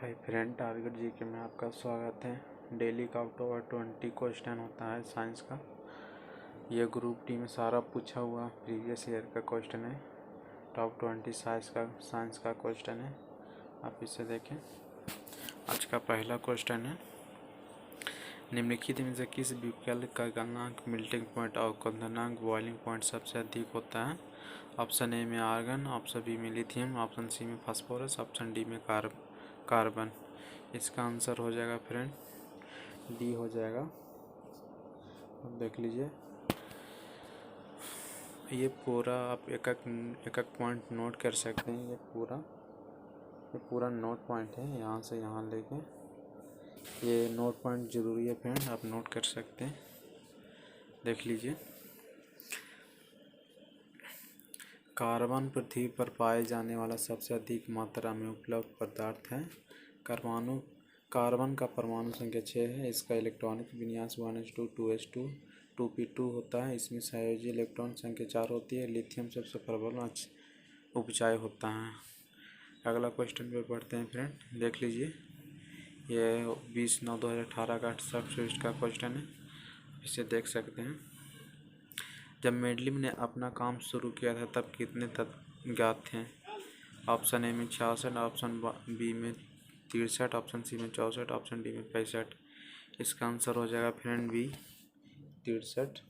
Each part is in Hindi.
हाय फ्रेंड, टारगेट जीके में आपका स्वागत है। डेली का अक्टूबर 20 क्वेश्चन होता है साइंस का। ये ग्रुप डी में सारा पूछा हुआ प्रीवियस ईयर का क्वेश्चन है। टॉप 20 साइंस का क्वेश्चन है। आप इसे देखें। आज का पहला क्वेश्चन है, निम्नलिखित में से किस विकल्प का गलनांक मेल्टिंग पॉइंट और क्वथनांक बॉइलिंग पॉइंट सबसे अधिक होता है? ऑप्शन ए में आर्गन, ऑप्शन बी में लिथियम, ऑप्शन सी में फास्फोरस, ऑप्शन डी में कार्बन। इसका आंसर हो जाएगा फ्रेंड डी हो जाएगा। अब देख लीजिए, ये पूरा आप एक एक पॉइंट नोट कर सकते हैं। ये पूरा नोट पॉइंट है, यहाँ से यहाँ लेके ये नोट पॉइंट ज़रूरी है फ्रेंड, आप नोट कर सकते हैं। देख लीजिए, कार्बन पृथ्वी पर पाए जाने वाला सबसे अधिक मात्रा में उपलब्ध पदार्थ है। कार्बन का परमाणु संख्या 6 है। इसका इलेक्ट्रॉनिक विन्यास 1s2 2s2 2p2 होता है। इसमें सहयोजी इलेक्ट्रॉन संख्या 4 होती है। लिथियम सबसे प्रबल उपचाय होता है। अगला क्वेश्चन पे पढ़ते हैं फ्रेंड, देख लीजिए। यह 20/9/2018 का 68 का क्वेश्चन है, इसे देख सकते हैं। जब मेंडलीव ने अपना काम शुरू किया था तब कितने तत्व ज्ञात थे? ऑप्शन ए में 66, ऑप्शन बी में 63, ऑप्शन सी में 64, ऑप्शन डी में 65। इसका आंसर हो जाएगा फ्रेंड बी 63।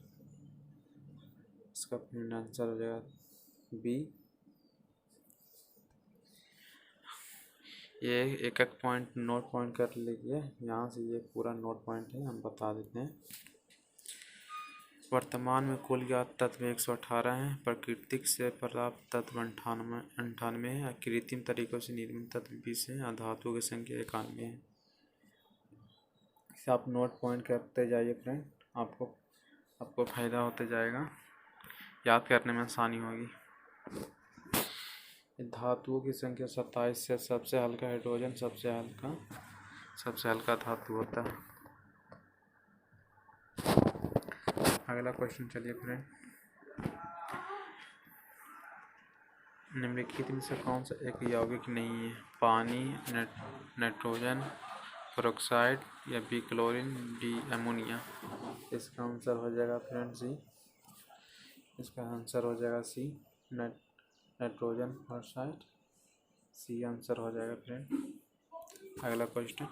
इसका फ्रेंड आंसर हो जाएगा बी। ये एक पॉइंट नोट पॉइंट कर लीजिए, यहाँ से ये पूरा नोट पॉइंट है, हम बता देते हैं। वर्तमान में कुल ज्ञात तत्व 118 हैं। प्राकृतिक से प्राप्त तत्व 98 है। कृत्रिम तरीकों से निर्मित तत्व 20 है और धातुओं की संख्या 91 है। इसे आप नोट पॉइंट करते जाइए फ्रेंड, आपको फायदा होते जाएगा, याद करने में आसानी होगी। धातुओं की संख्या 27 से सबसे हल्का हाइड्रोजन सबसे हल्का धातु होता है। अगला क्वेश्चन चलिए फ्रेंड, निम्नलिखित में से कौन सा एक यौगिक नहीं है? पानी, नाइट्रोजन पेरोक्साइड या बी क्लोरीन, डी अमोनिया। इसका आंसर हो जाएगा फ्रेंड सी। इसका आंसर हो जाएगा सी, नाइट्रोजन पेरोक्साइड। सी आंसर हो जाएगा फ्रेंड। अगला क्वेश्चन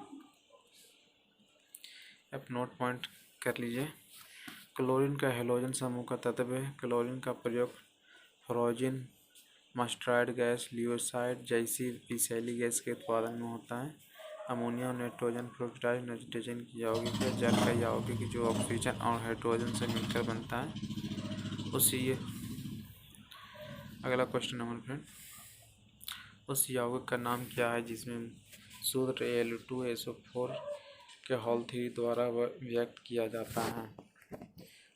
आप नोट पॉइंट कर लीजिए। क्लोरीन का हैलोजन समूह का तत्व है। क्लोरीन का प्रयोग फ्लोरीन, मस्टर्ड गैस, लियोसाइड जैसी विषैली गैस के उत्पादन में होता है। अमोनिया और नाइट्रोजन फ्लोराइड नाइट्रोजन की यौगिक है। जल का यौगिक जो ऑक्सीजन और हाइड्रोजन से मिलकर बनता है उसी। अगला क्वेश्चन नंबर फ्रेंड, उस यौगिक का नाम क्या है जिसमें सूत्र Al2SO4 के होल 3 द्वारा व्यक्त किया जाता है?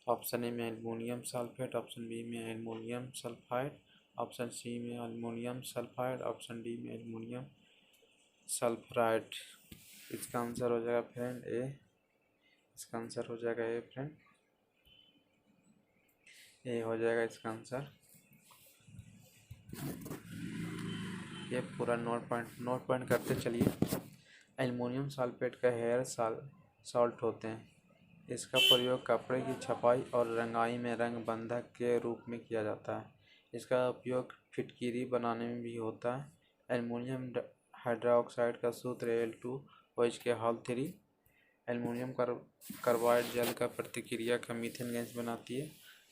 ऑप्शन ए में एल्युमिनियम सल्फेट, ऑप्शन बी में एल्युमिनियम सल्फाइड, ऑप्शन सी में एल्युमिनियम सल्फाइड, ऑप्शन डी में एल्युमिनियम सल्फाइड। इसका आंसर हो जाएगा फ्रेंड ए। इसका आंसर हो जाएगा ए फ्रेंड, ए हो जाएगा इसका आंसर। ये पूरा नोट पॉइंट करते चलिए। एल्युमिनियम सल्फेट का हेयर सॉल्ट होते हैं। इसका प्रयोग कपड़े की छपाई और रंगाई में रंग बंधक के रूप में किया जाता है। इसका उपयोग फिटकिरी बनाने में भी होता है। एल्युमिनियम हाइड्रोक्साइड का सूत्र Al2OH के होल 3। एल्युमिनियम कार्बाइड जल का प्रतिक्रिया का मीथेन गैस बनाती है।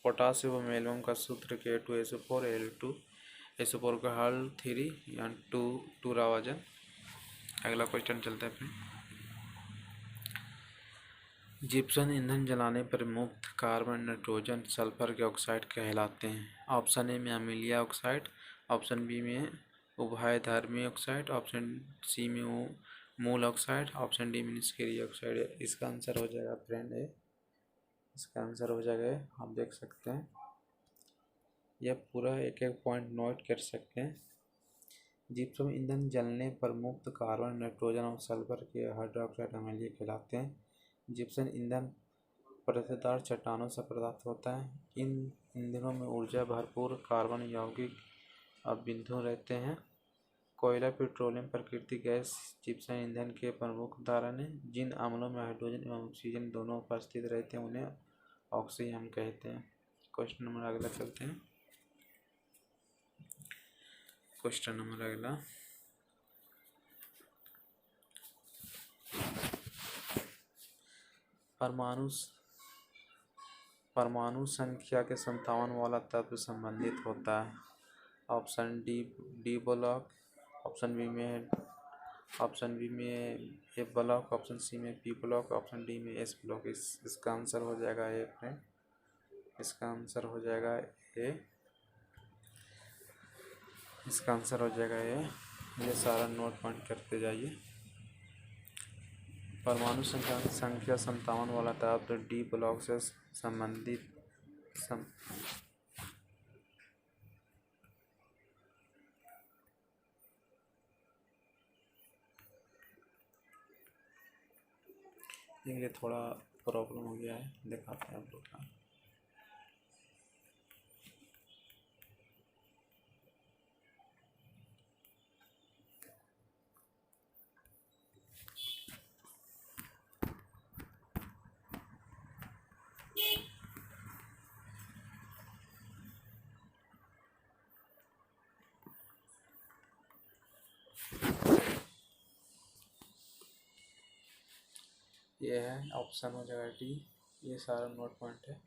पोटासियम व एल्युमिनियम का सूत्र K2SO4 Al2SO4 का होल 3 या 2 रावाजन। अगला क्वेश्चन चलता है फिर। जिप्सम ईंधन जलाने पर मुक्त कार्बन नाइट्रोजन सल्फर के ऑक्साइड कहलाते हैं। ऑप्शन ए में अमीलिया ऑक्साइड, ऑप्शन बी में उभयधर्मी ऑक्साइड, ऑप्शन सी में मूल ऑक्साइड, ऑप्शन डी में निष्क्रिय ऑक्साइड। इसका आंसर हो जाएगा फ्रेंड ए। इसका आंसर हो जाएगा, आप देख सकते हैं। यह पूरा एक पॉइंट नोट कर सकते हैं। जिप्सम ईंधन जलने पर मुक्त कार्बन नाइट्रोजन और सल्फर के हाइड्रोक्साइड अम्लीय कहलाते हैं। जिप्सम ईंधन परतदार चट्टानों से प्राप्त होता है। इन ईंधनों में ऊर्जा भरपूर कार्बन यौगिक अब बिंदु रहते हैं। कोयला, पेट्रोलियम, प्राकृतिक गैस, जिप्सम ईंधन के प्रमुख उदाहरण हैं। जिन अम्लों में हाइड्रोजन एवं ऑक्सीजन दोनों उपस्थित रहते हैं उन्हें ऑक्सीजन कहते हैं। क्वेश्चन नंबर अगला चलते हैं। क्वेश्चन नंबर अगला, परमाणु संख्या के 57 वाला तत्व संबंधित होता है। Option D block, option B में ए ब्लॉक, ऑप्शन सी में पी ब्लॉक, ऑप्शन डी में एस ब्लॉक। इसका आंसर हो जाएगा ए फ्रेंड, इसका आंसर हो जाएगा ए, इसका आंसर हो जाएगा ए। ये सारा नोट पॉइंट करते जाइए। परमाणु संख्या 57 वाला तत्व डी ब्लॉक से संबंधित ये थोड़ा प्रॉब्लम हो गया है, दिखाते हैं आप लोग का। ये है ऑप्शन हो जाएगा डी, ये सारा नोट पॉइंट है।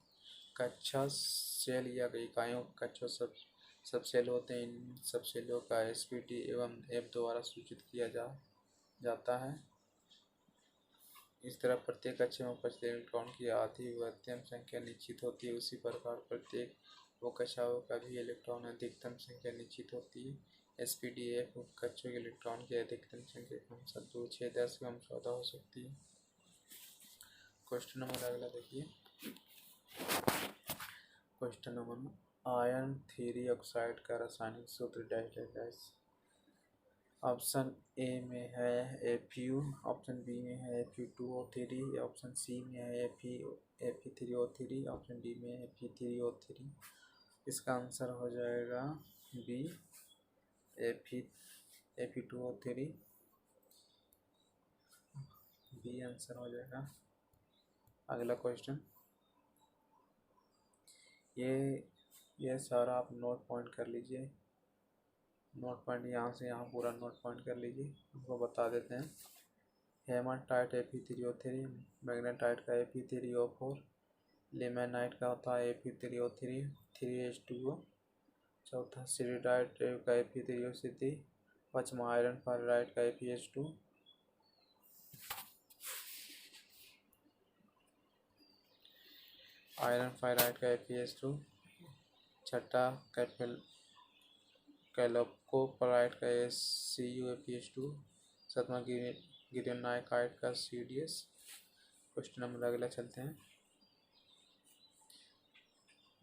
कक्षा सेल या इकाइयों कक्षा सब सेल होते हैं। इन सब सेलों का एसपीटी एवं एफ द्वारा सूचित किया जाता है। इस तरह प्रत्येक कक्षा में उपस्थित इलेक्ट्रॉन की आधी अधिकतम संख्या निश्चित होती है। उसी प्रकार प्रत्येक वो कक्षाओं का भी इलेक्ट्रॉन अधिकतम संख्या निश्चित होती है। एसपीडीएफ कक्षों के इलेक्ट्रॉन की अधिकतम संख्या क्रमशः 2, 6, 10 एवं 14 हो सकती है। क्वेश्चन नंबर अगला देखिए। Question number, iron three oxide का रासायनिक सूत्र डैश डैश। ऑप्शन ए में है Fu, ऑप्शन बी में है Fe2O3, ऑप्शन सी में है Fe3O3, ऑप्शन डी में Fe3O3। इसका आंसर हो जाएगा बी, Fe2O3, बी आंसर हो जाएगा। अगला क्वेश्चन, ये सारा आप नोट पॉइंट कर लीजिए। नोट पॉइंट यहाँ से यहाँ पूरा नोट पॉइंट कर लीजिए। आपको बता देते हैं। हेमाटाइट Fe3O3, मैग्नेटाइट का Fe3O4, लिमेनाइट का होता है Fe3O3 3H2O, चौथा सिरिडाइट का Fe3O3, पाँचवा आयरन फेराइट का FeH2, आयरन फेराइट का FeH2, छठा कैल्कोफेराइट का CuFeH2, सातवां गिरेनाइट का CuDS। क्वेश्चन नंबर अगला चलते हैं।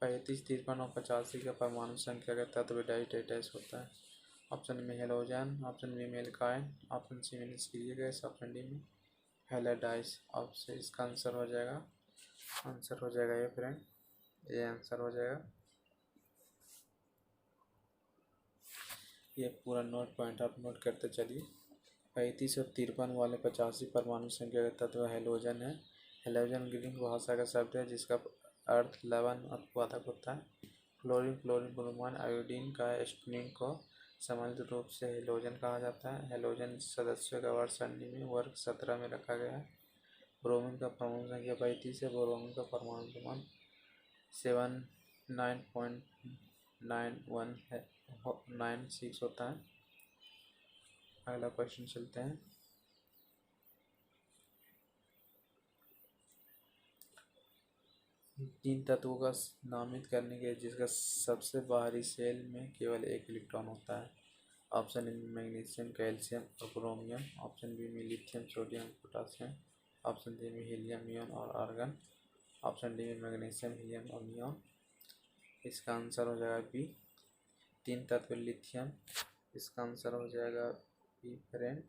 35, 53 और 85 का परमाणु संख्या का तत्व डैश होता है। ऑप्शन में हेलोजन, ऑप्शन बी में एल्काइन, ऑप्शन सी में निष्क्रिय गैस, ऑप्शन डी में हैलाइड्स। ऑप्शन इसका आंसर हो जाएगा ये फ्रेंड, ये आंसर हो जाएगा। ये पूरा नोट पॉइंट आप नोट करते चलिए। 35 और 53 वाले 85 परमाणु संख्या का तत्व हेलोजन है। हेलोजन ग्रीक भाषा का शब्द है जिसका अर्थ लवण उत्पादक होता है। क्लोरीन, ब्रोमाइन, आयोडीन का एस्टोनिन को सामान्य रूप से हेलोजन कहा जाता है। हेलोजन सदस्यों का वर्ग सरणी में वर्ग 17 में रखा गया है। ब्रोमीन का परमाणु संख्या 35 है। ब्रोमीन का परमाणु क्रमांक 79.96 होता है। अगला क्वेश्चन चलते हैं। तीन तत्वों का नामित करने के जिसका सबसे बाहरी सेल में केवल एक इलेक्ट्रॉन होता है। ऑप्शन ए में मैग्नीशियम, कैल्शियम और क्रोमियम, ऑप्शन बी में lithium, sodium, potassium, option D में हीलियम, नियॉन और आर्गन, ऑप्शन डी में मैग्नीशियम, हीलियम और नियॉन। इसका आंसर हो जाएगा बी, तीन तत्व लिथियम। इसका आंसर हो जाएगा बी फ्रेंड,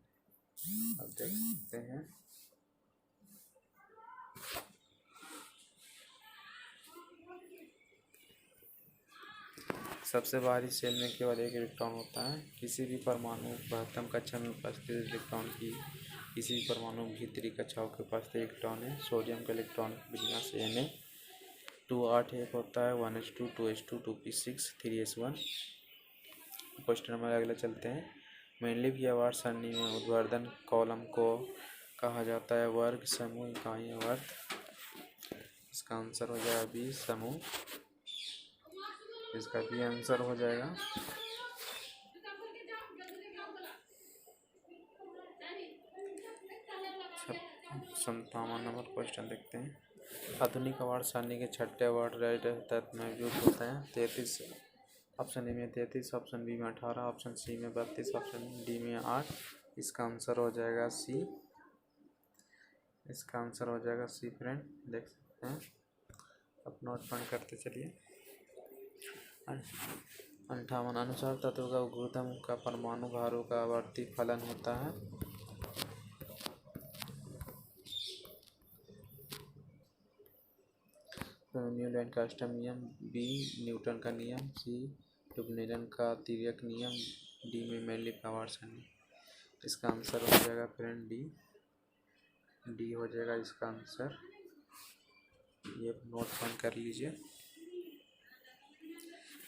आप देख सकते हैं। सबसे बाहरी शेल में केवल एक इलेक्ट्रॉन होता है। किसी भी परमाणु महत्तम कक्षा में उपस्थित इलेक्ट्रॉन की किसी भी परमाणु भीतरी कक्षाओं के उपस्थित इलेक्ट्रॉन है। सोडियम का इलेक्ट्रॉन विन्यास Na 2 8 1 होता है, 1s2 2s2 2p6 3s1। Question number अगला चलते हैं। मेंडलीव की आवाज़ सरणी में ऊर्ध्वाधर कॉलम को कहा जाता है वर्ग, समूह, इकाई, वर्ग। इसका आंसर हो जाएगा बी, समूह। इसका भी आंसर हो जाएगा। 57 नंबर क्वेश्चन देखते हैं। आधुनिक आवर्त सारणी के छठे आवर्त तत्व में मौजूद होते हैं 33। ऑप्शन ए में 33, ऑप्शन बी में 18, ऑप्शन सी में 32, ऑप्शन डी में 8। इसका आंसर हो जाएगा सी। इसका आंसर हो जाएगा सी फ्रेंड, देख सकते हैं। अब नोट पॉइंट करते चलिए। 58 अनुसार तत्व का गुरुत्व का परमाणु भारों का आवर्ती फलन होता है। न्यूटन का अष्टम नियम, बी न्यूटन का नियम, सी ट्यूबनेरन का तिर्यक नियम, डी में मेंडलीव का आवर्त सारणी। इसका आंसर हो जाएगा फ्रेंड डी। डी हो जाएगा इसका आंसर। ये नोट पॉइंट कर लीजिए।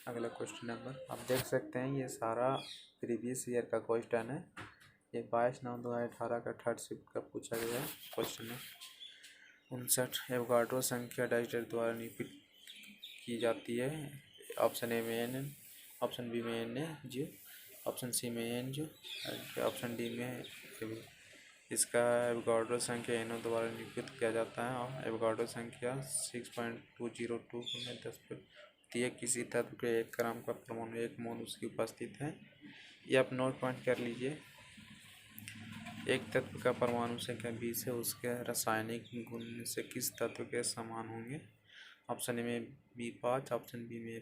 अगला क्वेश्चन नंबर आप देख सकते हैं, ये सारा प्रीवियस ईयर का क्वेश्चन है। ये 22/9/2018 का थर्ड शिफ्ट का पूछा गया है क्वेश्चन है। 59 एवोगाड्रो संख्या डाइटर द्वारा निरूपित की जाती है। ऑप्शन ए में एन, ऑप्शन बी में N A G, option C में एन जी, ऑप्शन डी में ए। इसका एवोगाड्रो संख्या एनओ द्वारा निरूपित किया जाता है। और एवोगाड्रो संख्या 6.202 में 10 किसी तत्व के 1 ग्राम का परमाणु 1 मोल उसकी उपस्थित है। ये आप नोट पॉइंट कर लीजिए। एक तत्व का परमाणु संख्या 20 है, उसके रासायनिक गुण से किस तत्व के समान होंगे। ऑप्शन ए में B5, ऑप्शन बी में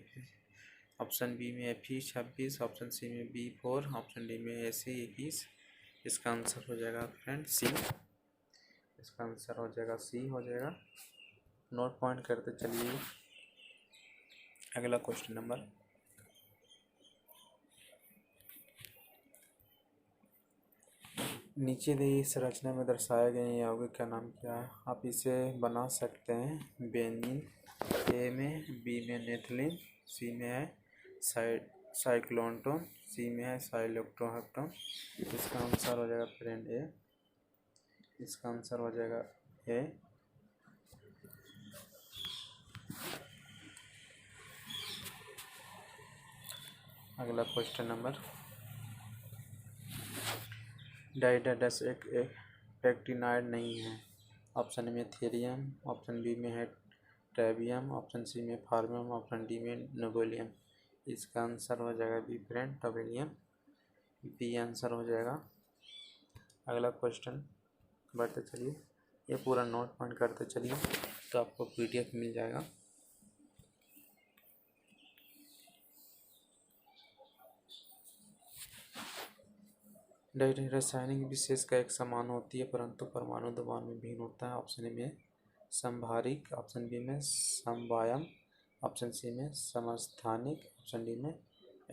ऑप्शन बी में Fe26, ऑप्शन सी में B4, ऑप्शन डी में Ac21। इसका आंसर हो जाएगा फ्रेंड सी। इसका आंसर हो जाएगा सी हो जाएगा। नोट पॉइंट करते चलिए। अगला क्वेश्चन नंबर नीचे दी संरचना में दर्शाए गए यौगिक का नाम क्या है। आप इसे बना सकते हैं। बेंजीन, ए में, बी में नेथलीन, सी में है साइक्लोटोन, सी में है साइक्लोहेप्टोन। इसका आंसर हो जाएगा फ्रेंड ए। इसका आंसर हो जाएगा ए। अगला क्वेश्चन नंबर डाइडाडस एक एक्टिनाइड नहीं है। ऑप्शन में थेरियम, ऑप्शन बी में है ट्रेबियम, ऑप्शन सी में फार्मियम, ऑप्शन डी में नोबेलियम। इसका आंसर हो जाएगा बी फ्रेंड, टोबेलियम। बी आंसर हो जाएगा। अगला क्वेश्चन बढ़ते चलिए। ये पूरा नोट पॉइंट करते चलिए तो आपको PDF मिल जाएगा। रासायनिक विशेष का एक समान होती है परंतु परमाणु द्रव्यमान में भिन्न होता है। ऑप्शन ए में संभारिक, ऑप्शन बी में समवायम, ऑप्शन सी में समस्थानिक, ऑप्शन डी में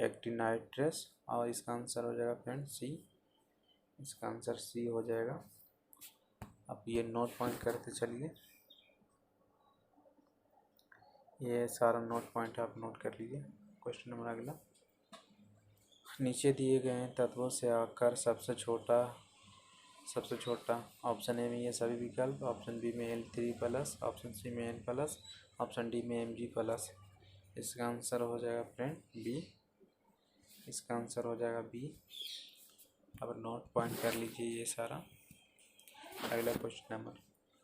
एक्टिनाइट्रस। और इसका आंसर हो जाएगा फ्रेंड सी। इसका आंसर सी हो जाएगा। अब ये नोट पॉइंट करते चलिए। ये सारा नोट पॉइंट आप नोट कर लीजिए। क्वेश्चन नंबर अगला, नीचे दिए गए तत्वों से आकर सबसे छोटा। ऑप्शन ए में ये सभी विकल्प, ऑप्शन बी में L3+, ऑप्शन सी में N+, ऑप्शन डी में Mg+। इसका आंसर हो जाएगा फ्रेंड बी। इसका आंसर हो जाएगा बी। अब नोट पॉइंट कर लीजिए ये सारा। अगला क्वेश्चन नंबर,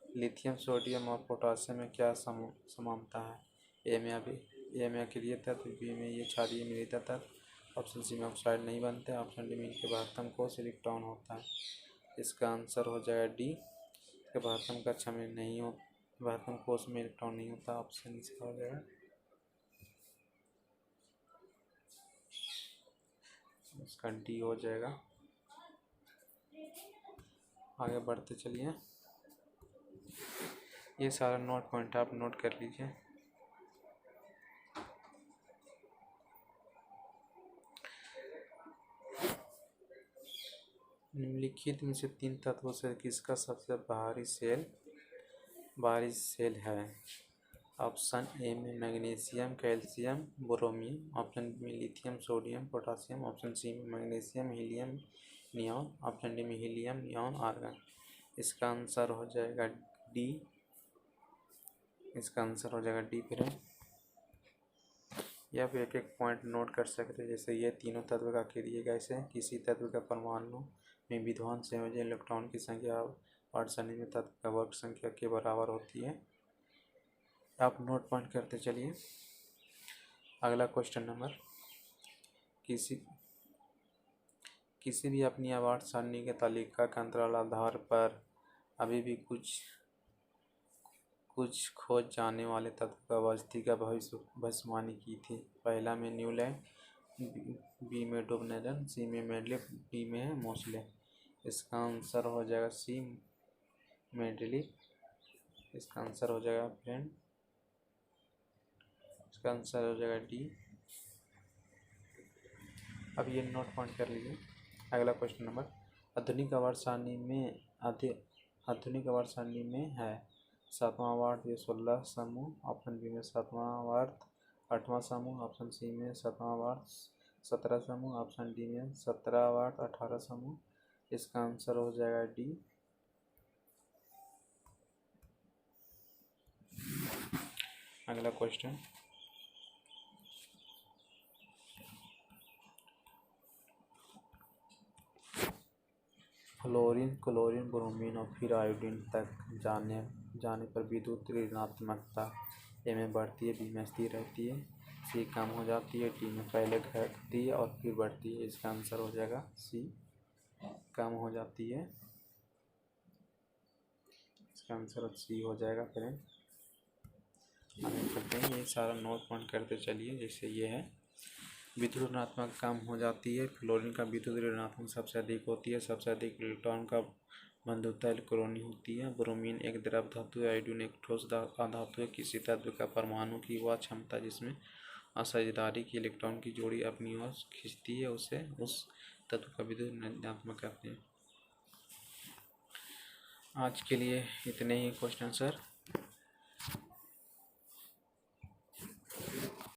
लिथियम, सोडियम और पोटासियम में क्या समानता है। ए में अक्रिय तत्व, बी में ये क्षारीय मिलित तत्व, ऑप्शन सी में ऑक्साइड नहीं बनते, ऑप्शन डी में इनके महत्तम कोश इलेक्ट्रॉन होता है। इसका आंसर हो जाएगा डी। इसके महत्तम कक्षा में नहीं हो, महत्तम कोश में इलेक्ट्रॉन नहीं होता। ऑप्शन इसका हो जाएगा। इसका डी हो जाएगा। आगे बढ़ते चलिए। ये सारा नोट पॉइंट आप नोट कर लीजिए। निम्नलिखित में से 3 तत्वों से किसका सबसे बाहरी सेल है? ऑप्शन ए में magnesium, calcium, bromine. Option B में lithium, sodium, potassium. Option C में magnesium, helium, neon. Option D में हीलियम, नियॉन, आर्गन। इसका आंसर हो जाएगा डी। इसका आंसर हो जाएगा डी फ्रेंड। या फिर एक एक पॉइंट नोट कर सकते हैं, जैसे ये तीनों तत्व का क्रिया कैसे किसी तत्व का परमाणु में विद्यमान संयोजन इलेक्ट्रॉन की संख्या और सनी में तत्व का वर्ग संख्या के बराबर होती है। आप नोट पॉइंट करते चलिए। अगला क्वेश्चन नंबर, किसी भी अपनी आवर्त सारणी के तालिका के अंतराल आधार पर अभी भी कुछ खोज जाने वाले तत्व का अवस्थी का भविष्यवाणी की थी। पहला में न्यूलैंड, बी में डुबनेलन, सी में मेडलिफ, डी में है मोसले। इसका आंसर हो जाएगा सी, मेडलिफ। इसका आंसर हो जाएगा फ्रेंड, इसका आंसर हो जाएगा डी। अब ये नोट पॉइंट कर लीजिए। अगला क्वेश्चन नंबर, आधुनिक आवर्त सारणी में है 7वां आवर्त ये 16 समूह। ऑप्शन बी में 7वां आवर्त 8वां समूह। ऑप्शन सी में 7वां आवर्त 17 समूह। ऑप्शन डी में 17 आवर्त 18 समूह। इसका आंसर हो जाएगा डी। अगला क्वेश्चन, फ्लोरीन, क्लोरीन, ब्रोमीन और फिर आयोडीन तक जाने पर विद्युत ऋणात्मकता ए में बढ़ती है, बी में स्थिर रहती है, सी कम हो जाती है, डी में पहले घटती है और फिर बढ़ती है। इसका आंसर हो जाएगा सी, कम हो जाती है। इसका आंसर सी हो जाएगा फ्रेंड। आगे चलते हैं, ये सारा नोट पॉइंट करते चलिए। जैसे ये है विद्युत ऋणात्मक कम हो जाती है, फ्लोरीन का विद्युत ऋणात्मक सबसे अधिक होती है, सबसे अधिक इलेक्ट्रॉन का बंधुता इलेक्ट्रॉनी होती है। ब्रोमीन एक द्रव धातु है, आयोडीन एक ठोस धातु है। किसी तत्व का परमाणु की वह क्षमता जिसमें असाझेदारी की इलेक्ट्रॉन की जोड़ी अपनी ओर खींचती है उसे उस तत्व का विद्युत ऋणात्मक कहते हैं। आज के लिए इतने ही क्वेश्चन सर।